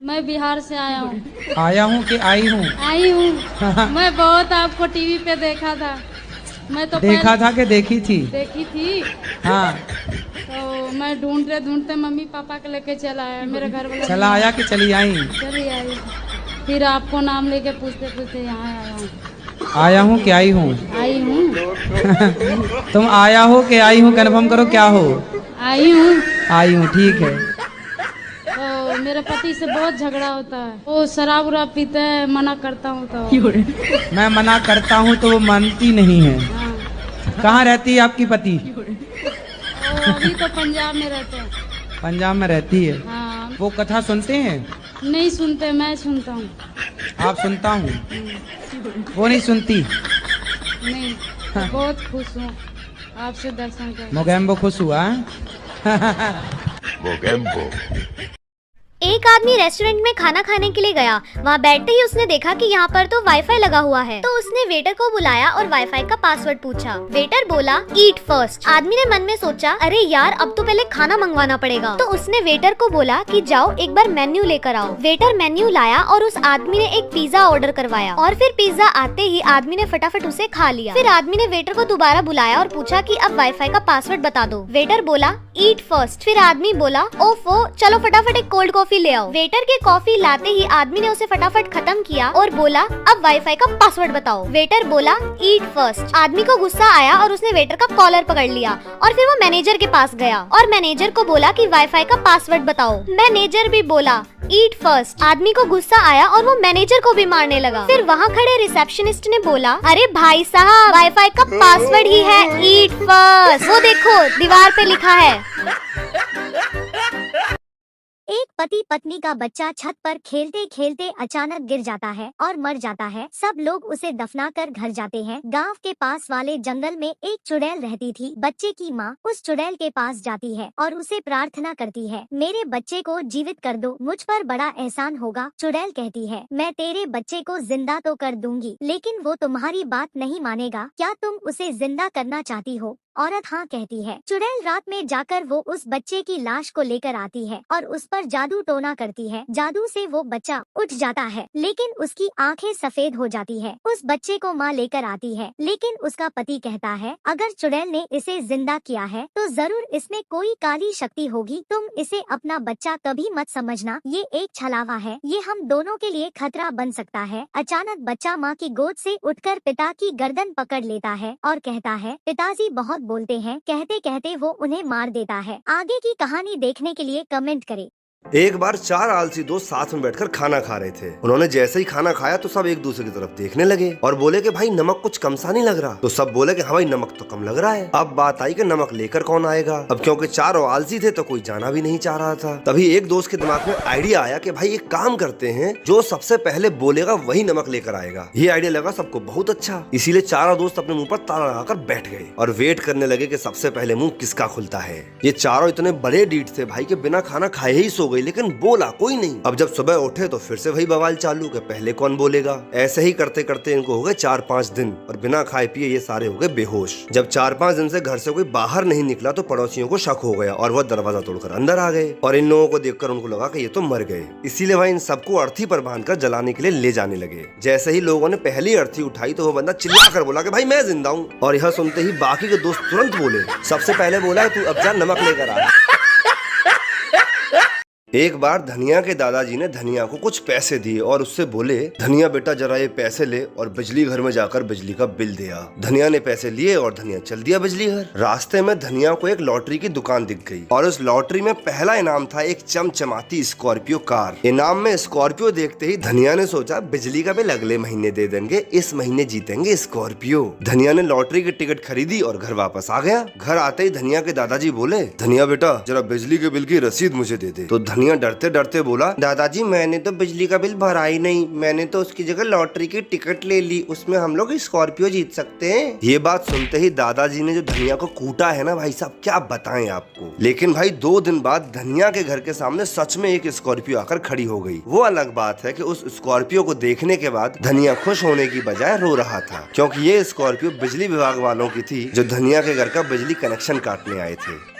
मैं बिहार से आया हूँ। आया हूँ कि आई हूँ? आई हूँ। मैं बहुत आपको टीवी पे देखा था। मैं तो देखा था कि देखी थी? देखी थी। हाँ। तो मैं ढूंढते ढूंढते मम्मी पापा के लेके चला आया। मेरे घर वाले चला आया कि चली आई? चली आई। फिर आपको नाम लेके पूछते पूछते यहाँ आया हूँ। आया हूँ कि आई हूँ? आई हूँ। तुम आया हो कि आई हूँ कन्फर्म करो, क्या हो? आई हूँ। आई हूँ, ठीक है। तो मेरे पति से बहुत झगड़ा होता है। वो शराब उराब पीते हैं, मना करता हूँ तो मैं मना करता हूँ तो वो मानती नहीं है। हाँ। कहाँ रहती है आपकी पति? वो अभी तो पंजाब में रहते हैं। पंजाब में रहती है। हाँ। वो कथा सुनते हैं? नहीं सुनते, मैं सुनता हूँ। आप सुनता हूँ, वो नहीं सुनती? नहीं। हाँ। बहुत खुश हूँ आपसे दर्शन कर। मोगेम्बो खुश हुआ है? मोगेम्बो। एक आदमी रेस्टोरेंट में खाना खाने के लिए गया। वहाँ बैठते ही उसने देखा कि यहाँ पर तो वाईफाई लगा हुआ है, तो उसने वेटर को बुलाया और वाईफाई का पासवर्ड पूछा। वेटर बोला ईट फर्स्ट। आदमी ने मन में सोचा, अरे यार अब तो पहले खाना मंगवाना पड़ेगा। तो उसने वेटर को बोला कि जाओ एक बार मेन्यू लेकर आओ। वेटर मेन्यू लाया और उस आदमी ने एक पिज्जा ऑर्डर करवाया और फिर पिज्जा आते ही आदमी ने फटाफट उसे खा लिया। फिर आदमी ने वेटर को दोबारा बुलाया और पूछा कि अब वाईफाई का पासवर्ड बता दो। वेटर बोला ईट फर्स्ट। फिर आदमी बोला ओफो, चलो फटाफट एक कोल्ड कॉफी ले आओ। वेटर के कॉफी लाते ही आदमी ने उसे फटाफट खत्म किया और बोला अब वाईफाई का पासवर्ड बताओ। वेटर बोला ईट फर्स्ट। आदमी को गुस्सा आया और उसने वेटर का कॉलर पकड़ लिया और फिर वो मैनेजर के पास गया और मैनेजर को बोला कि वाईफाई का पासवर्ड बताओ। मैनेजर भी बोला ईट फर्स्ट। आदमी को गुस्सा आया और वो मैनेजर को भी मारने लगा। फिर वहाँ खड़े रिसेप्शनिस्ट ने बोला, अरे भाई साहब वाईफाई का पासवर्ड ही है ईट फर्स्ट, वो देखो दीवार पे लिखा है। एक पति पत्नी का बच्चा छत पर खेलते खेलते अचानक गिर जाता है और मर जाता है। सब लोग उसे दफनाकर घर जाते हैं। गांव के पास वाले जंगल में एक चुड़ैल रहती थी। बच्चे की माँ उस चुड़ैल के पास जाती है और उसे प्रार्थना करती है, मेरे बच्चे को जीवित कर दो, मुझ पर बड़ा एहसान होगा। चुड़ैल कहती है, मैं तेरे बच्चे को जिंदा तो कर दूंगी, लेकिन वो तुम्हारी बात नहीं मानेगा। क्या तुम उसे जिंदा करना चाहती हो? औरत हाँ कहती है। चुड़ैल रात में जाकर वो उस बच्चे की लाश को लेकर आती है और उस पर जादू टोना करती है। जादू से वो बच्चा उठ जाता है, लेकिन उसकी आंखें सफेद हो जाती है। उस बच्चे को माँ लेकर आती है, लेकिन उसका पति कहता है, अगर चुड़ैल ने इसे जिंदा किया है तो जरूर इसमें कोई काली शक्ति होगी। तुम इसे अपना बच्चा कभी मत समझना, ये एक छलावा है, ये हम दोनों के लिए खतरा बन सकता है। अचानक बच्चा माँ की गोद से उठकर पिता की गर्दन पकड़ लेता है और कहता है, पिताजी बहुत बोलते हैं। कहते कहते वो उन्हें मार देता है। आगे की कहानी देखने के लिए कमेंट करें। एक बार चार आलसी दोस्त साथ में बैठकर खाना खा रहे थे। उन्होंने जैसे ही खाना खाया तो सब एक दूसरे की तरफ देखने लगे और बोले कि भाई नमक कुछ कम सा नहीं लग रहा। तो सब बोले कि हाँ भाई नमक तो कम लग रहा है। अब बात आई कि नमक लेकर कौन आएगा। अब क्योंकि चारों आलसी थे तो कोई जाना भी नहीं चाह रहा था। तभी एक दोस्त के दिमाग में आइडिया आया कि भाई एक काम करते हैं, जो सबसे पहले बोलेगा वही नमक लेकर आएगा। ये आइडिया लगा सबको बहुत अच्छा, इसीलिए चारों दोस्त अपने मुंह पर ताला लगाकर बैठ गए और वेट करने लगे कि सबसे पहले मुंह किसका खुलता है। ये चारों इतने बड़े डीठ थे भाई के बिना खाना खाए ही सो गए, लेकिन बोला कोई नहीं। अब जब सुबह उठे तो फिर से वही बवाल चालू कि पहले कौन बोलेगा। ऐसे ही करते करते इनको हो गए 4-5 दिन और बिना खाए पिए ये सारे हो गए बेहोश। जब 4-5 दिन से घर से कोई बाहर नहीं निकला तो पड़ोसियों को शक हो गया और वो दरवाजा तोड़कर अंदर आ गए और इन लोगों को देखकर उनको लगा कि ये तो मर गए। इसीलिए वह इन सबको अर्थी पर बांधकर जलाने के लिए ले जाने लगे। जैसे ही लोगों ने पहली अर्थी उठाई तो वो बंदा चिल्ला कर बोला कि भाई मैं जिंदा हूँ। और यह सुनते ही बाकी के दोस्त तुरंत बोले, सबसे पहले बोला तू अब जा नमक लेकर आ। एक बार धनिया के दादाजी ने धनिया को कुछ पैसे दिए और उससे बोले, धनिया बेटा जरा ये पैसे ले और बिजली घर में जाकर बिजली का बिल दे आ। धनिया ने पैसे लिए और धनिया चल दिया बिजली घर। रास्ते में धनिया को एक लॉटरी की दुकान दिख गई और उस लॉटरी में पहला इनाम था एक चमचमाती स्कॉर्पियो कार। इनाम में स्कॉर्पियो देखते ही धनिया ने सोचा बिजली का बिल अगले महीने दे देंगे, इस महीने जीतेंगे स्कॉर्पियो। धनिया ने लॉटरी की टिकट खरीदी और घर वापस आ गया। घर आते ही धनिया के दादाजी बोले, धनिया बेटा जरा बिजली के बिल की रसीद मुझे दे दे। तो धनिया डरते डरते बोला, दादाजी मैंने तो बिजली का बिल भरा ही नहीं, मैंने तो उसकी जगह लॉटरी की टिकट ले ली, उसमें हम लोग स्कॉर्पियो जीत सकते हैं। ये बात सुनते ही दादाजी ने जो धनिया को कूटा है ना भाई साहब, क्या बताएं आपको। लेकिन भाई 2 दिन बाद धनिया के घर के सामने सच में एक स्कॉर्पियो आकर खड़ी हो गई। वो अलग बात है कि उस स्कॉर्पियो को देखने के बाद धनिया खुश होने की बजाय रो रहा था, क्योंकि ये स्कॉर्पियो बिजली विभाग वालों की थी जो धनिया के घर का बिजली कनेक्शन काटने आए थे।